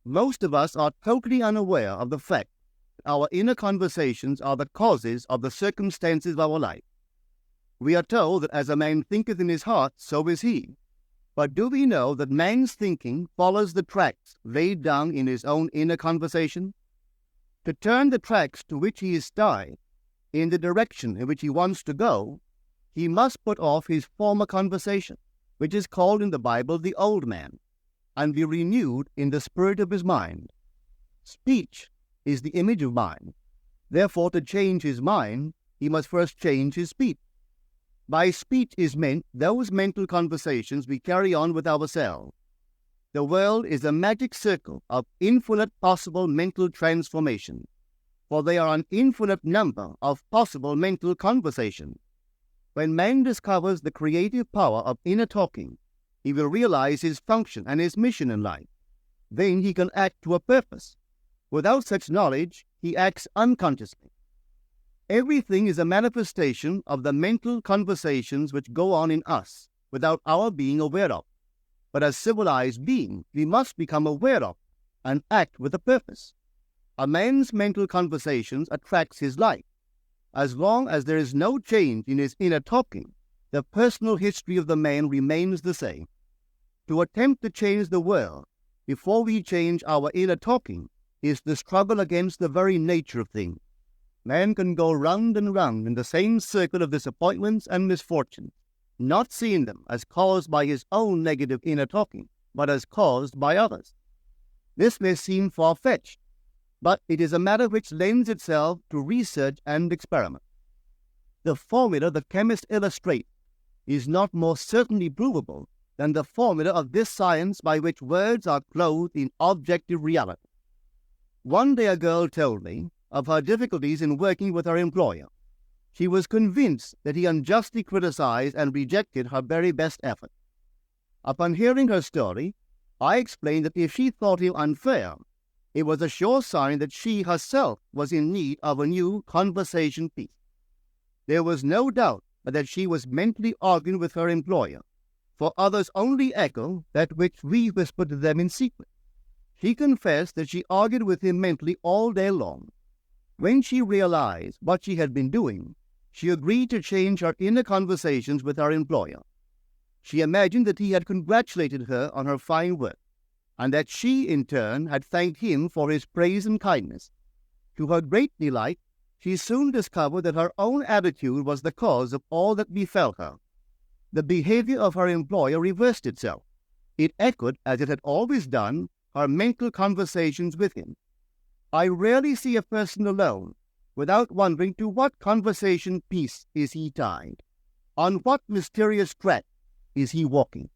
Most of us are totally unaware of the fact that our inner conversations are the causes of the circumstances of our life. We are told that as a man thinketh in his heart, so is he. But do we know that man's thinking follows the tracks laid down in his own inner conversation? To turn the tracks to which he is tied in the direction in which he wants to go, he must put off his former conversation, which is called in the Bible the old man, and be renewed in the spirit of his mind. Speech is the image of mind. Therefore, to change his mind, he must first change his speech. By speech is meant those mental conversations we carry on with ourselves. The world is a magic circle of infinite possible mental transformation, for there are an infinite number of possible mental conversations. When man discovers the creative power of inner talking, he will realize his function and his mission in life. Then he can act to a purpose. Without such knowledge, he acts unconsciously. Everything is a manifestation of the mental conversations which go on in us without our being aware of. But as civilized beings, we must become aware of and act with a purpose. A man's mental conversations attracts his life. As long as there is no change in his inner talking, the personal history of the man remains the same. To attempt to change the world before we change our inner talking is the struggle against the very nature of things. Man can go round and round in the same circle of disappointments and misfortunes, not seeing them as caused by his own negative inner talking, but as caused by others. This may seem far-fetched, but it is a matter which lends itself to research and experiment. The formula the chemist illustrates is not more certainly provable than the formula of this science by which words are clothed in objective reality. One day a girl told me of her difficulties in working with her employer. She was convinced that he unjustly criticized and rejected her very best effort. Upon hearing her story, I explained that if she thought him unfair, it was a sure sign that she herself was in need of a new conversation piece. There was no doubt but that she was mentally arguing with her employer, for others only echo that which we whisper to them in secret. She confessed that she argued with him mentally all day long. When she realized what she had been doing, she agreed to change her inner conversations with her employer. She imagined that he had congratulated her on her fine work, and that she, in turn, had thanked him for his praise and kindness. To her great delight, she soon discovered that her own attitude was the cause of all that befell her. The behavior of her employer reversed itself. It echoed, as it had always done, her mental conversations with him. I rarely see a person alone without wondering to what conversation piece is he tied, on what mysterious track is he walking.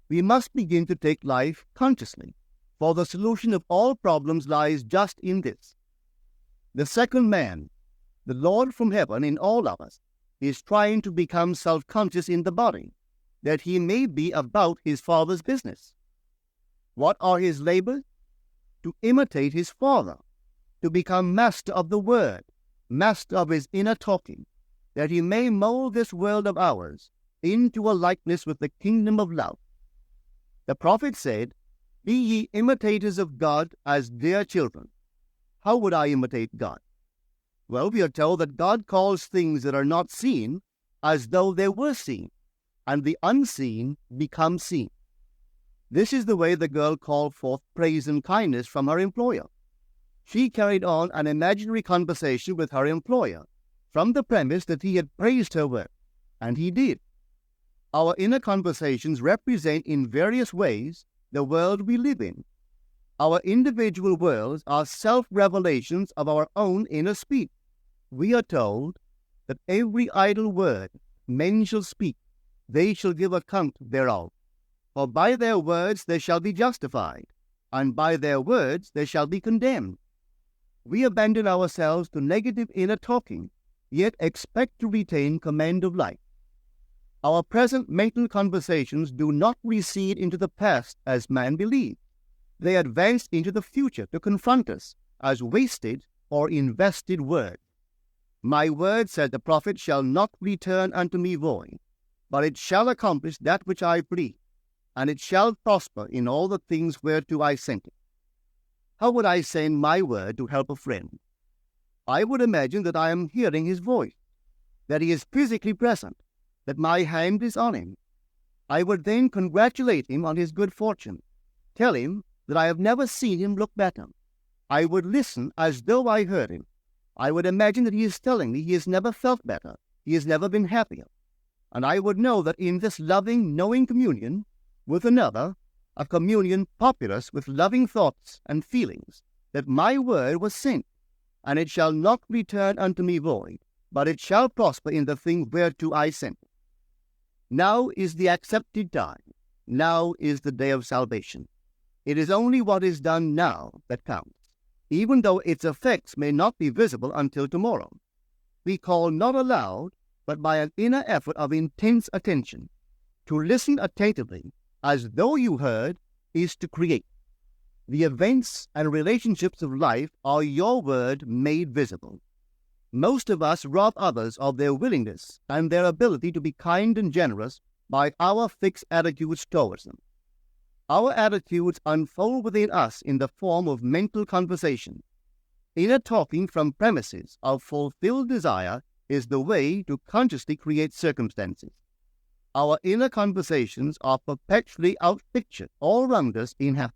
We must begin to take life consciously, for the solution of all problems lies just in this. The second man, the Lord from heaven in all of us, is trying to become self-conscious in the body, that he may be about his Father's business. What are his labors? To imitate his Father, to become master of the Word, master of his inner talking, that he may mold this world of ours into a likeness with the kingdom of love. The prophet said, "Be ye imitators of God as dear children." How would I imitate God? Well, we are told that God calls things that are not seen as though they were seen, and the unseen become seen. This is the way the girl called forth praise and kindness from her employer. She carried on an imaginary conversation with her employer from the premise that he had praised her work, and he did. Our inner conversations represent in various ways the world we live in. Our individual worlds are self-revelations of our own inner speech. We are told that every idle word men shall speak, they shall give account thereof. For by their words they shall be justified, and by their words they shall be condemned. We abandon ourselves to negative inner talking, yet expect to retain command of life. Our present mental conversations do not recede into the past as man believes. They advance into the future to confront us as wasted or invested words. My word, said the prophet, shall not return unto me void, but it shall accomplish that which I please, and it shall prosper in all the things whereto I sent it. How would I send my word to help a friend? I would imagine that I am hearing his voice, that he is physically present, that my hand is on him. I would then congratulate him on his good fortune, tell him that I have never seen him look better. I would listen as though I heard him. I would imagine that he is telling me he has never felt better, he has never been happier. And I would know that in this loving, knowing communion with another, a communion populous with loving thoughts and feelings, that my word was sent, and it shall not return unto me void, but it shall prosper in the thing whereto I sent it. Now is the accepted time. Now is the day of salvation. It is only what is done now that counts, even though its effects may not be visible until tomorrow. We call not aloud, but by an inner effort of intense attention. To listen attentively, as though you heard, is to create. The events and relationships of life are your word made visible. Most of us rob others of their willingness and their ability to be kind and generous by our fixed attitudes towards them. Our attitudes unfold within us in the form of mental conversation. Inner talking from premises of fulfilled desire is the way to consciously create circumstances. Our inner conversations are perpetually outpictured all around us in heaven.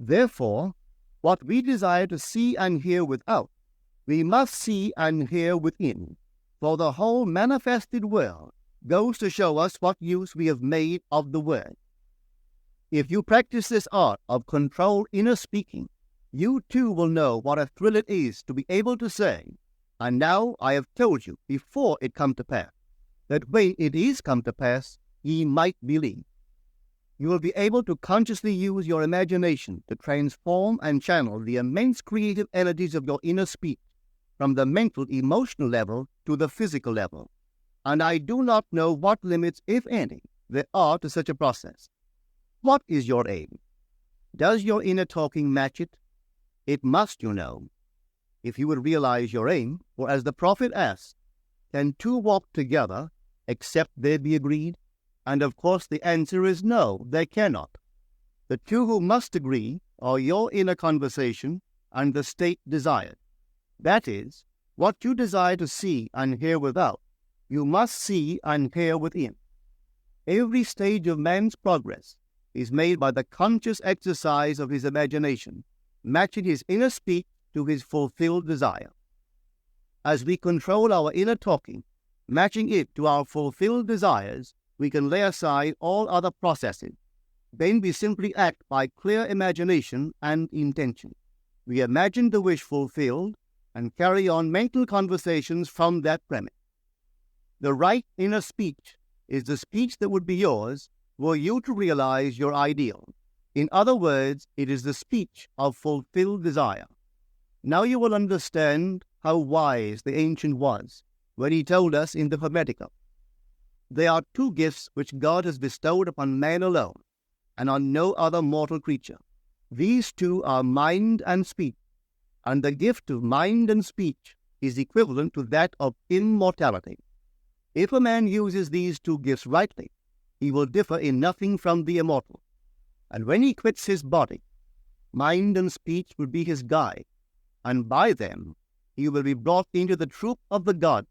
Therefore, what we desire to see and hear without, we must see and hear within, for the whole manifested world goes to show us what use we have made of the word. If you practice this art of controlled inner speaking, you too will know what a thrill it is to be able to say, and now I have told you before it come to pass, that when it is come to pass, ye might believe. You will be able to consciously use your imagination to transform and channel the immense creative energies of your inner speech from the mental, emotional level to the physical level. And I do not know what limits, if any, there are to such a process. What is your aim? Does your inner talking match it? It must, you know. If you would realize your aim, for as the prophet asked, can two walk together except they be agreed? And of course the answer is no, they cannot. The two who must agree are your inner conversation and the state desired. That is, what you desire to see and hear without, you must see and hear within. Every stage of man's progress is made by the conscious exercise of his imagination, matching his inner speech to his fulfilled desire. As we control our inner talking, matching it to our fulfilled desires, we can lay aside all other processes. Then we simply act by clear imagination and intention. We imagine the wish fulfilled and carry on mental conversations from that premise. The right inner speech is the speech that would be yours were you to realize your ideal. In other words, it is the speech of fulfilled desire. Now you will understand how wise the ancient was when he told us in the Hermetica. There are two gifts which God has bestowed upon man alone, and on no other mortal creature. These two are mind and speech, and the gift of mind and speech is equivalent to that of immortality. If a man uses these two gifts rightly, he will differ in nothing from the immortal. And when he quits his body, mind and speech will be his guide, and by them he will be brought into the troop of the God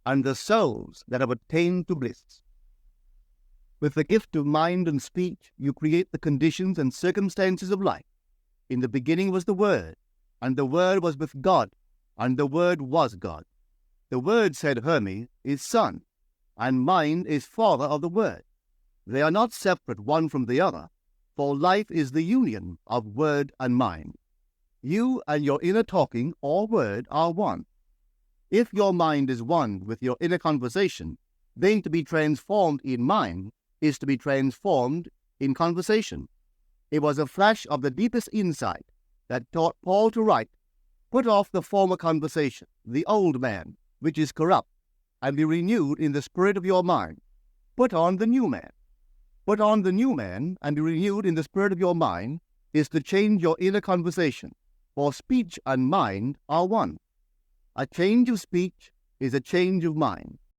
and the souls that have attained to bliss. With the gift of mind and speech, you create the conditions and circumstances of life. In the beginning was the Word, and the Word was with God, and the Word was God. The Word, said Hermes, is Son, and mind is Father of the Word. They are not separate one from the other, for life is the union of word and mind. You and your inner talking or word are one. If your mind is one with your inner conversation, then to be transformed in mind is to be transformed in conversation. It was a flash of the deepest insight that taught Paul to write, "Put off the former conversation, the old man, which is corrupt, and be renewed in the spirit of your mind. Put on the new man." Put on the new man and be renewed in the spirit of your mind is to change your inner conversation, for speech and mind are one. A change of speech is a change of mind.